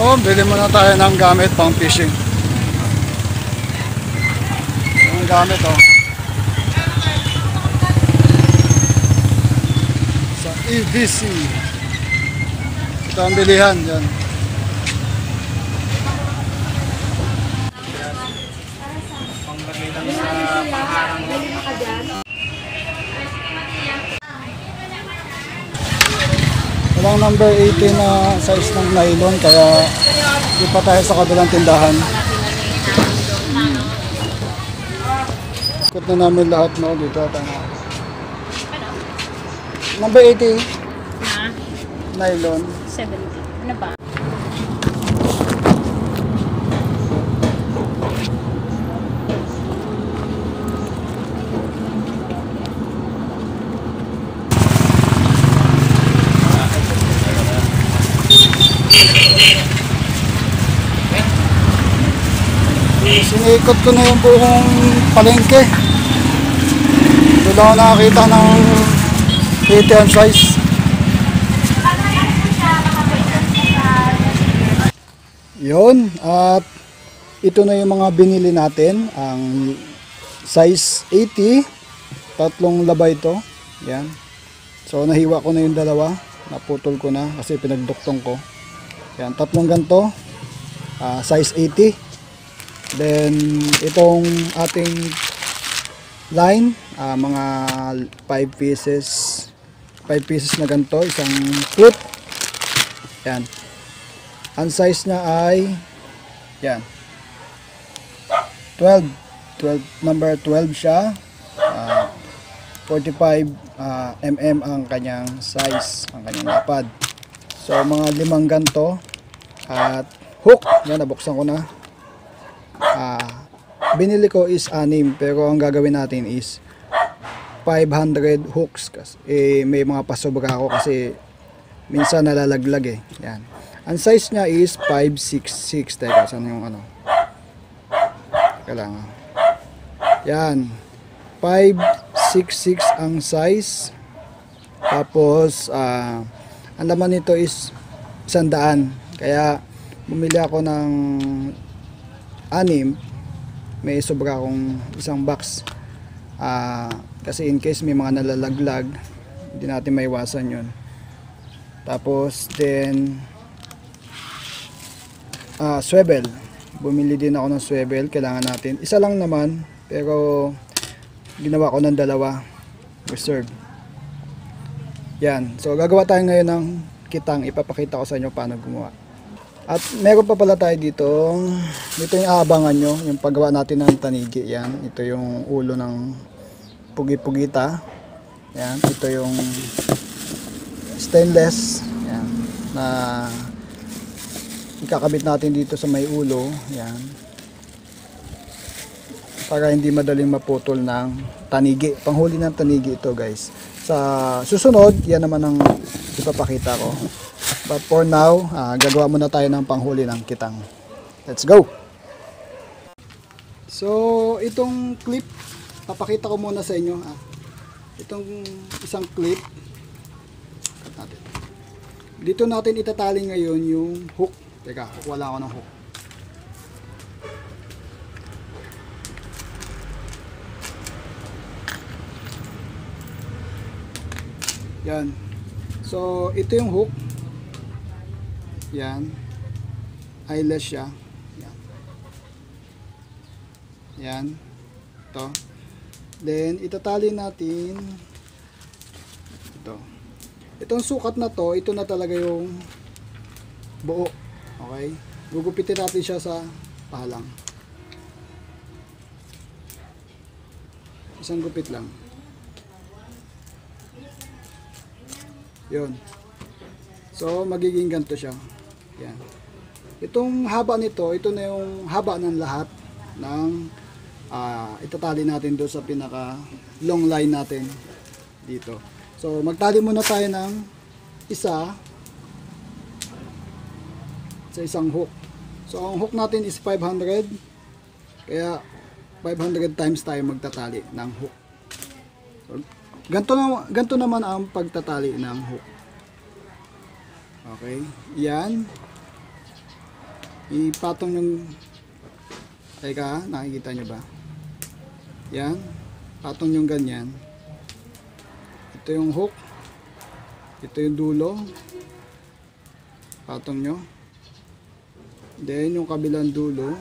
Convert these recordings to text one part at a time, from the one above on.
So, bili muna tayo ng gamit pang fishing. Yung gamit sa EVC. Ito ang bilihan dyan. Walang number 18 na size ng nylon, kaya di pa tayo sa kabilang tindahan. Ikot na namin lahat dito. Number 18 nylon 70. Ano ba? Sinikot ko na yung buong palengke. Doon ako nakakita ng 80 size. Yun, at ito na yung mga binili natin. Ang size 80, tatlong labay ito. Yan. So nahiwa ko na yung dalawa, naputol ko na kasi pinagduktong ko. Yan, tatlong ganito, size 80. Then itong ating line, mga 5 pieces na ganito, isang flip. Yan. Ang size niya ay yan, 12 number 12 siya. 45 mm ang kanyang size, ang kanyang lapad. So mga 5 ganito at hook. Yan, nabuksan ko na. Binili ko is 6, pero ang gagawin natin is 500 hooks kasi may mga pasobra ako kasi minsan nalalaglag Yan. Ang size niya is 566. Teka, saan yung kailangan. Yan. 566 ang size. Tapos ang laman nito is 100. Kaya bumili ako ng 6. May sobra akong isang box. Kasi in case may mga nalalaglag, hindi natin maiwasan yun. Tapos then swivel. Bumili din ako ng swivel. Kailangan natin. Isa lang naman, pero ginawa ko ng 2 reserve. Yan. So gagawa tayo ngayon ng kitang. Ipapakita ko sa inyo paano gumawa. At meron pa pala tayo dito. Ito yung aabangan nyo, yung paggawa natin ng tanigi. Yan. Ito yung ulo ng pugi-pugita. Yan. Ito yung stainless. Yan. Na ikakabit natin dito sa may ulo. Yan. Para hindi madaling maputol ng tanigi. Panghuli ng tanigi ito, guys. Sa susunod, yan naman ang ipapakita ko. But for now, gagawa muna tayo ng panghuli ng kitang. Let's go! So, itong clip, papakita ko muna sa inyo. Itong isang clip, dito natin itatali ngayon yung hook. Teka, wala ako ng hook. Yan. So, ito yung hook. Yan. Eyeless siya. Yan. Yan. Ito. Then, itatali natin ito. Itong sukat na to, ito na talaga yung buo. Okay? Gugupitin natin siya sa palang. Isang gupit lang. Yun. So, magiging ganito siya. Yan. Itong haba nito, ito na yung haba ng lahat ng itatali natin doon sa pinaka long line natin dito. So, magtali muna tayo ng isa sa isang hook. So, ang hook natin is 500. Kaya, 500 times tayo magtatali ng hook. So, ganito naman ang pagtatali ng hook. Okay, yan. ipatong yung, teka, nakikita nyo ba? Yan, patong yung ganyan. Ito yung hook, ito yung dulo, patong nyo. Then yung kabilang dulo,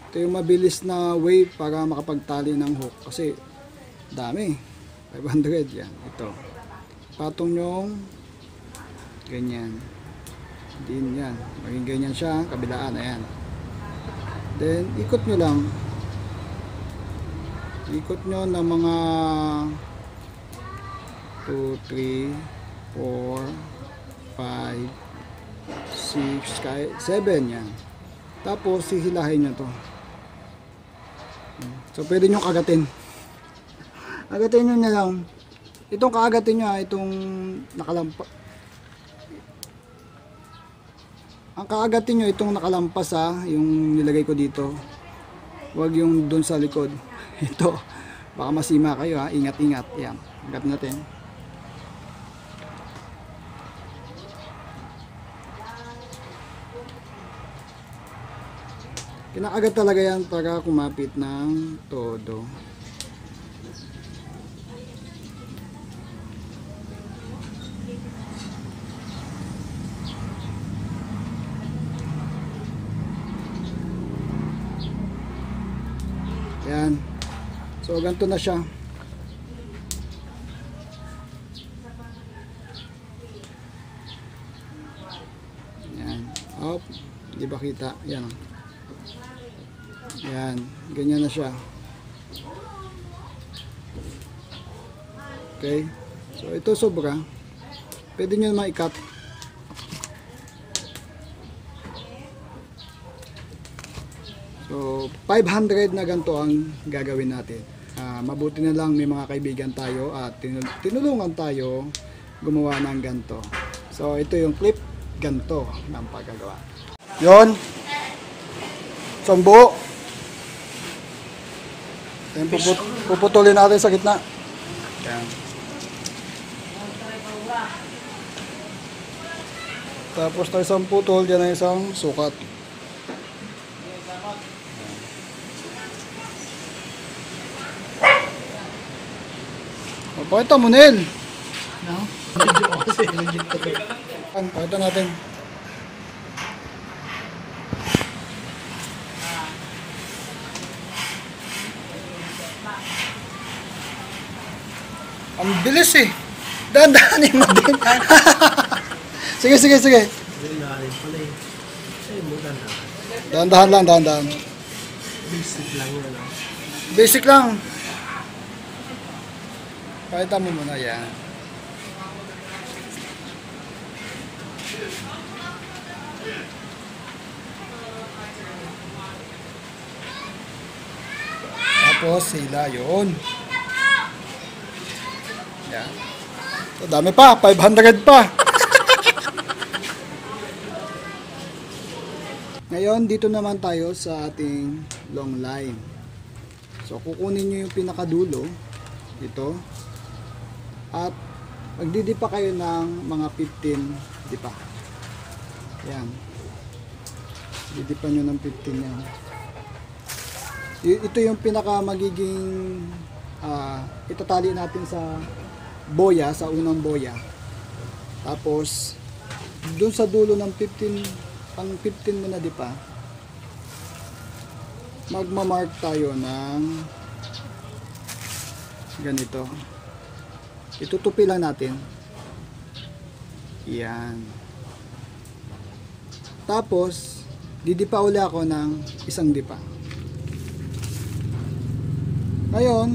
ito yung mabilis na way para makapagtali ng hook kasi dami, 500 yan. Ito, patong nyo ganyan din yan, maging ganyan siya, kabilaan, ayan. Then ikot nyo lang, ikot nyo ng mga 2, 3, 4, 5, 6, 7 yan. Tapos sihilahin nyo to. So pwede nyo kagatin, agatin nyo na lang. Itong kaagatin nyo, itong nakalampas, ang kaagatin nyo itong nakalampas, yung nilagay ko dito, wag yung dun sa likod. Ito, baka masima kayo, ingat ingat. Yan, agat natin. Kinakagat talaga yan para kumapit ng todo. Yan. So ganito na siya. Yan. Op, di ba kita? Yan. Yan, ganyan na siya. Okay. So ito sobra. Pwede nyo naman i-cut. So 500 na ganito ang gagawin natin. Mabuti na lang may mga kaibigan tayo at tinulungan tayo gumawa ng ganito. So ito yung clip ganito ng paggagawa. Yon. Sambo. Yan, puputulin natin sa gitna. Yan. Tapos tayo isang putol, dyan na isang sukat. Pakita mo, Nel. No? Pakita natin. Ang bilis eh. Dahan-dahanin mo din. Sige, sige, sige. Dahan-dahan lang, dahan-dahan. Basic lang yun. Basic lang. Pakita mo muna yan. Tapos sila yun. Yan. So, dami pa, 500 pa. Ngayon, dito naman tayo sa ating long line. So, kukunin nyo yung pinakadulo, ito, at magdidipa kayo ng mga 15 dipa. Yan. Didipa nyo ng 15 yan. Ito yung pinaka magiging itatali natin sa boya, sa unang boya. Tapos dun sa dulo ng 15, pang 15 mo na dipa, magmamark tayo ng ganito. Itutupi lang natin. Yan. Tapos didipa uli ako ng isang dipa. Ngayon,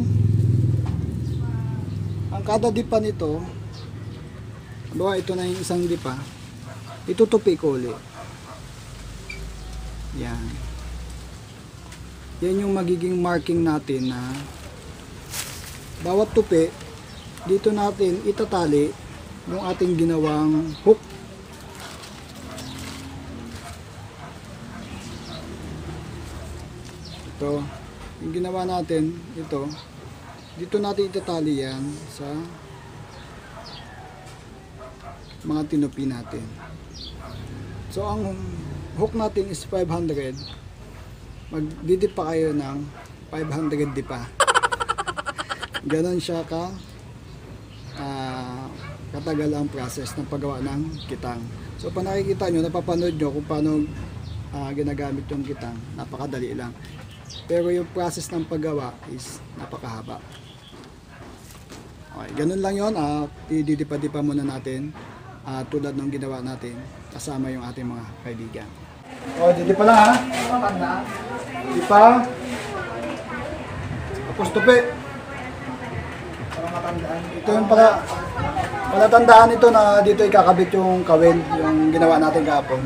ang kada dipa nito, bawa ito na yung isang dipa, itutupi ko ulit. Yan. Yan yung magiging marking natin na bawat tupi, dito natin itatali yung ating ginawang hook. Ito, yung ginawa natin, ito, dito natin itatali yan sa mga tinupi natin. So ang hook natin is 500, magdidip pa kayo ng 500 dipa. Ganon siya katagal ang process ng paggawa ng kitang. So pa nakikita nyo, napapanood nyo kung paano ginagamit yung kitang, napakadali lang. Pero yung process ng paggawa is napakahaba. Okay, ganun lang yun. Ididipa-dipa muna natin tulad ng ginawa natin kasama yung ating mga kaibigan. O, didipa lang ha. Dipa. Tapos tupi. Ito yung palatandaan ito na dito ikakabit yung kawil, yung ginawa natin kahapon.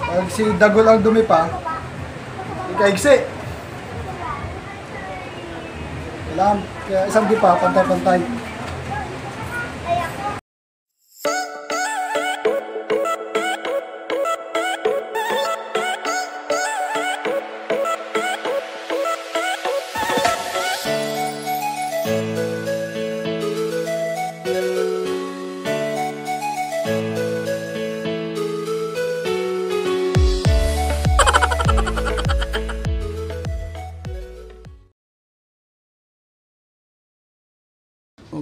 Pag si Dagol ang dumi pa, ikaigsi. Kailangan isang dipa, pantay-pantay.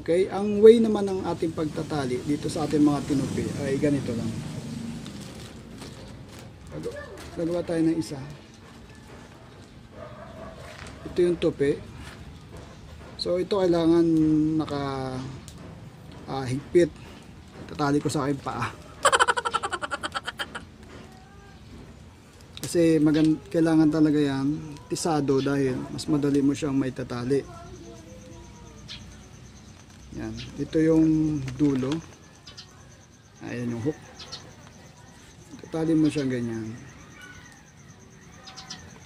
Okay, ang way naman ng ating pagtatali dito sa ating mga tinupi ay ganito lang. Gagawa tayo ng isa. Ito yung tupi. So ito kailangan higpit. Tatali ko sa aking paa. Kasi kailangan talaga yan tisado dahil mas madali mo siyang may tatali. Yan. Ito yung dulo. Ayan yung hook. Tatali mo siya ganyan.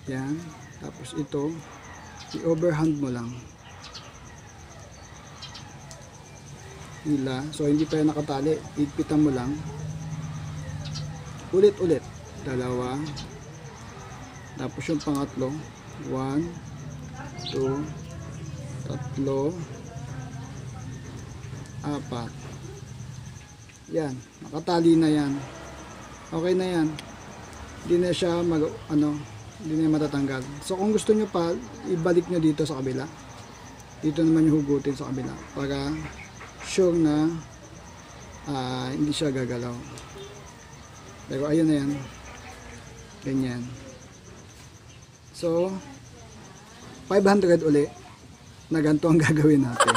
Yan. Tapos ito, i-overhand mo lang. Hila. So hindi pa yan nakatali. Igpitan mo lang. Ulit-ulit. Dalawa. Tapos yung pangatlo. 1, 2, 3, 4. Yan, nakatali na yan. Okay na yan. Hindi na siya hindi na matatanggal. So kung gusto nyo pa, ibalik nyo dito sa kabila. Dito naman yung hugutin sa kabila para sure na hindi siya gagalaw. Pero ayun na yan. Ganyan. So 500 uli na ganito ang gagawin natin.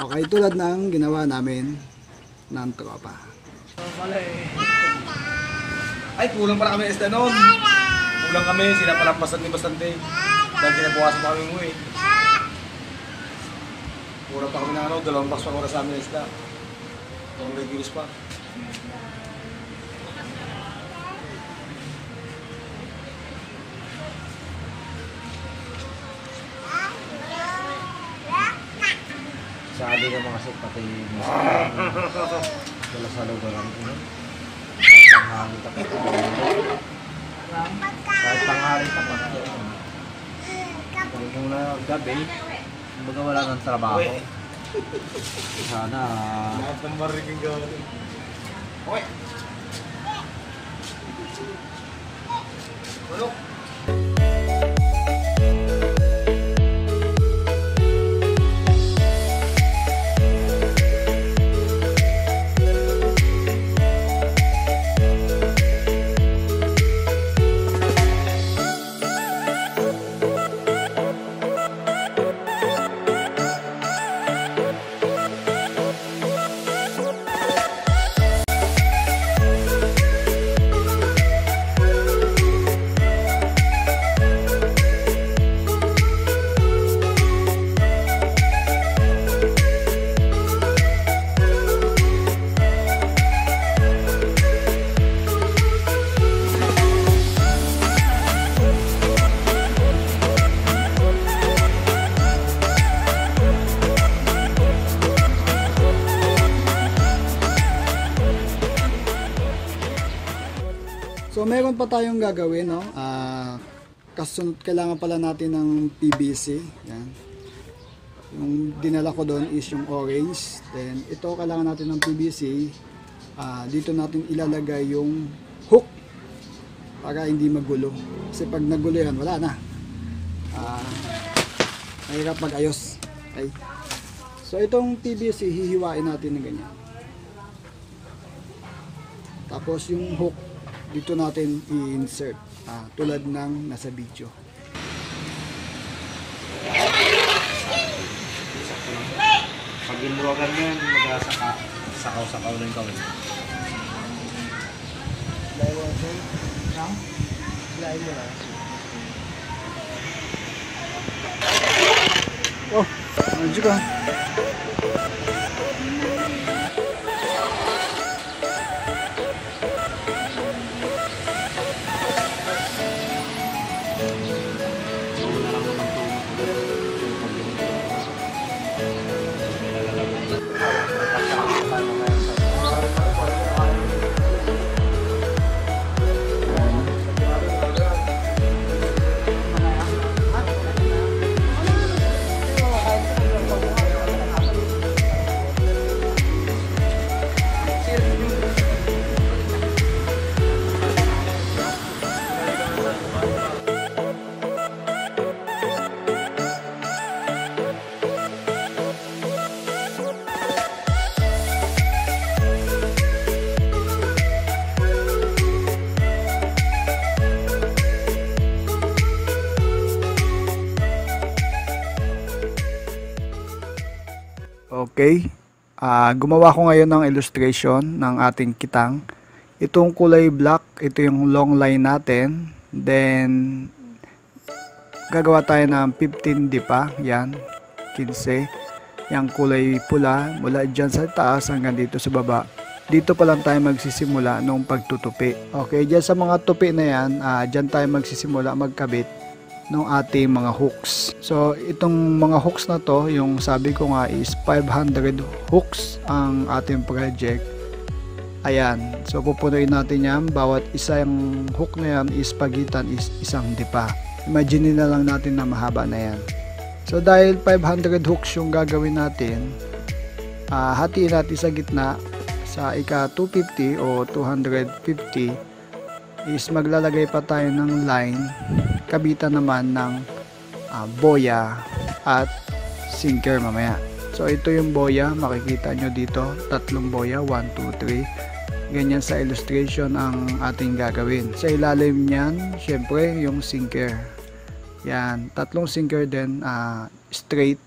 Okay, tulad ng ginawa namin ng tropa. Ay, kulang pala kami isda noon. Kulang kami, sila palampasan ni Bastante. Dahil kinabukasan kami umuwi. Kulang pa kami na 2 box pa oras sa amin isda. Ang regulis pa. Sabi ng mga pati dala sa lugar ng ino. Kahit tanghali tapat. Kahit tanghali tapat. Kung na gabi, kumbaga wala ng trabaho. Sana Lahat ng mariging gawin. Okay. Tulog. So meron pa tayong gagawin, no? Kasunod, kailangan pala natin ng PVC. Yan. Yung dinala ko doon is yung orange. Then ito kailangan natin ng PVC. Dito natin ilalagay yung hook para hindi magulo. Kasi pag nagulo yan, wala na. Mahirap mag-ayos. Okay. So itong PVC hihiwain natin ng ganyan. Tapos yung hook dito natin i-insert tulad ng nasa video. Pag ginuwagan mo yan, sakaw-sakaw na yung kawin. Oh, medyo ka. Okay. Gumawa ko ngayon ng illustration ng ating kitang. Itong kulay black, ito yung long line natin. Then, gagawa tayo ng 15 dipa. Yan, 15. Yung kulay pula, mula dyan sa taas hanggang dito sa baba. Dito pa lang tayo magsisimula nung pagtutupi. Okay, dyan sa mga tupi na yan, dyan tayo magsisimula magkabit ng ating mga hooks. So itong mga hooks na to, yung sabi ko nga is 500 hooks ang ating project. Ayan, so pupunuin natin yan. Bawat isang hook na yan is pagitan is isang dipa. Imagine na lang natin na mahaba na yan. So dahil 500 hooks yung gagawin natin, hatiin natin sa gitna sa ika 250 o 250 is maglalagay pa tayo ng line, kabitan naman ng boya at sinker mamaya. So ito yung boya, makikita nyo dito, tatlong boya, 1, 2, 3. Ganyan sa illustration ang ating gagawin. Sa ilalim niyan, syempre yung sinker. Yan, tatlong sinker din straight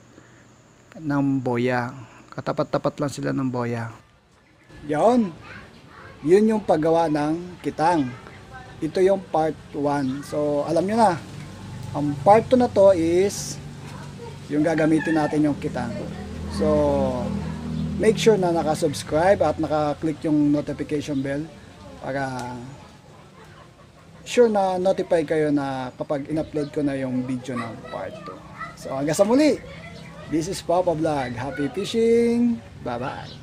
ng boya. Katapat-tapat lang sila ng boya. Yan. Yun yung paggawa ng kitang. Ito yung part 1. So, alam nyo na. Ang part 2 na to is yung gagamitin natin yung kitang. So, make sure na naka-subscribe at naka-click yung notification bell para sure na notify kayo na kapag in-upload ko na yung video ng part 2. So, hanggang sa muli. This is Papa Vlog. Happy fishing. Bye-bye.